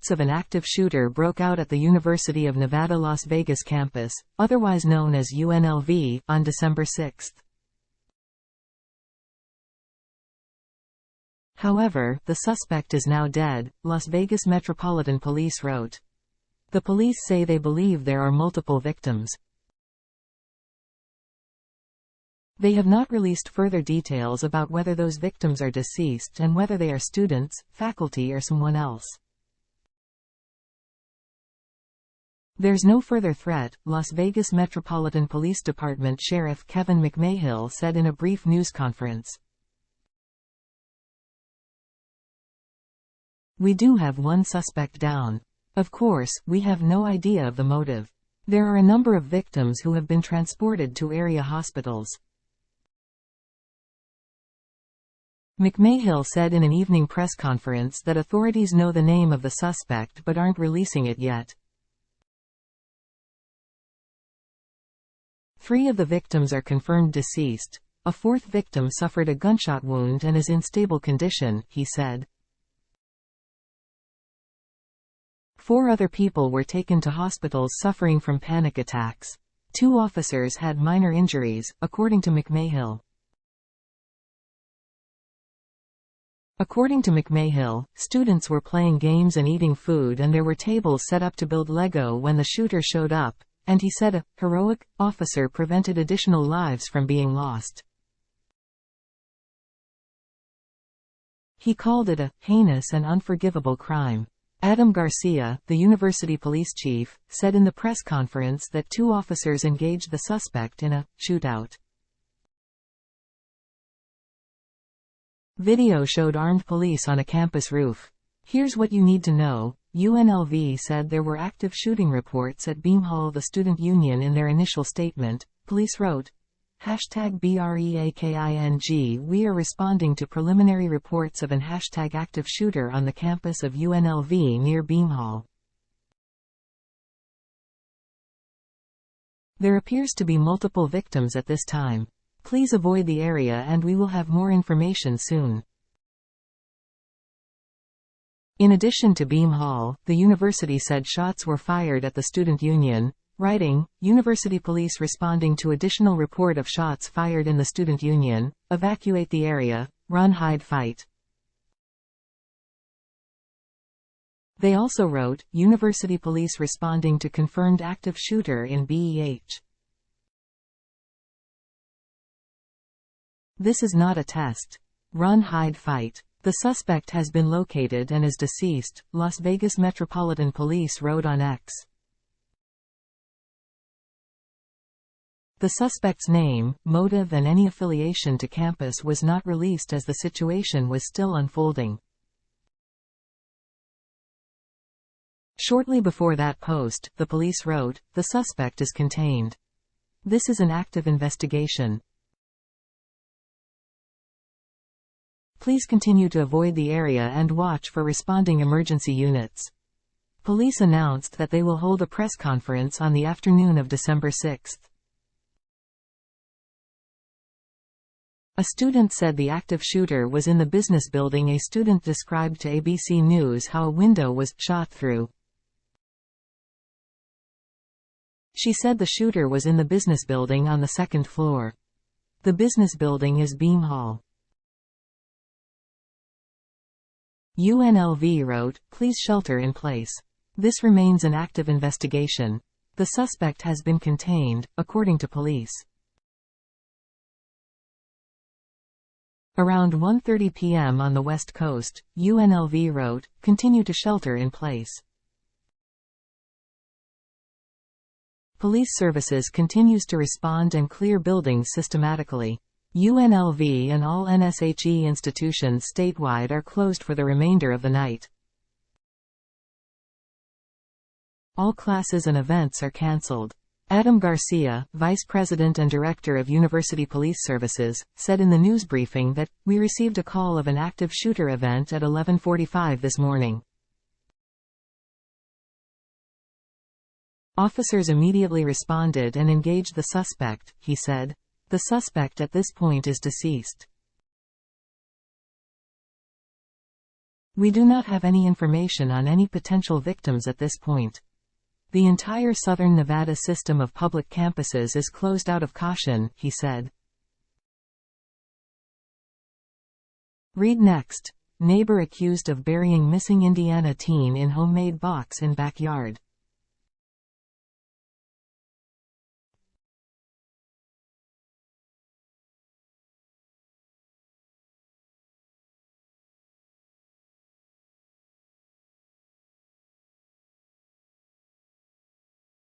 reports of an active shooter broke out at the University of Nevada, Las Vegas campus, otherwise known as UNLV, on December 6. However, the suspect is now dead, Las Vegas Metropolitan Police wrote. The police say they believe there are multiple victims. They have not released further details about whether those victims are deceased and whether they are students, faculty or someone else. There's no further threat, Las Vegas Metropolitan Police Department Sheriff Kevin McMahill said in a brief news conference. We do have one suspect down. Of course, we have no idea of the motive. There are a number of victims who have been transported to area hospitals. McMahill said in an evening press conference that authorities know the name of the suspect but aren't releasing it yet. 3 of the victims are confirmed deceased. A 4th victim suffered a gunshot wound and is in stable condition, he said. 4 other people were taken to hospitals suffering from panic attacks. 2 officers had minor injuries, according to McMahill. According to McMahill, students were playing games and eating food and there were tables set up to build Lego when the shooter showed up, and he said a heroic officer prevented additional lives from being lost. He called it a heinous and unforgivable crime. Adam Garcia, the university police chief, said in the press conference that 2 officers engaged the suspect in a shootout. Video showed armed police on a campus roof. Here's what you need to know. UNLV said there were active shooting reports at McMahill, the student union. In their initial statement, police wrote, #BREAKING. We are responding to preliminary reports of an #active shooter on the campus of UNLV near McMahill. There appears to be multiple victims at this time. Please avoid the area and we will have more information soon. In addition to McMahill, the university said shots were fired at the student union, writing, University police responding to additional report of shots fired in the student union, evacuate the area, run hide fight. They also wrote, University police responding to confirmed active shooter in BEH. This is not a test. Run hide fight. The suspect has been located and is deceased, Las Vegas Metropolitan Police wrote on X. The suspect's name, motive and any affiliation to campus was not released as the situation was still unfolding. Shortly before that post, the police wrote, the suspect is contained. This is an active investigation. Please continue to avoid the area and watch for responding emergency units. Police announced that they will hold a press conference on the afternoon of December 6. A student said the active shooter was in the business building. A student described to ABC News how a window was shot through. She said the shooter was in the business building on the 2nd floor. The business building is McMahill. UNLV wrote, please shelter in place. This remains an active investigation. The suspect has been contained, according to police. Around 1:30 p.m. on the West Coast, UNLV wrote, continue to shelter in place. Police services continues to respond and clear buildings systematically. UNLV and all NSHE institutions statewide are closed for the remainder of the night. All classes and events are cancelled. Adam Garcia, Vice President and Director of University Police Services, said in the news briefing that, we received a call of an active shooter event at 11:45 this morning. Officers immediately responded and engaged the suspect, he said. The suspect at this point is deceased. We do not have any information on any potential victims at this point. The entire southern Nevada system of public campuses is closed out of caution, he said. Read next. Neighbor accused of burying missing Indiana teen in homemade box in backyard.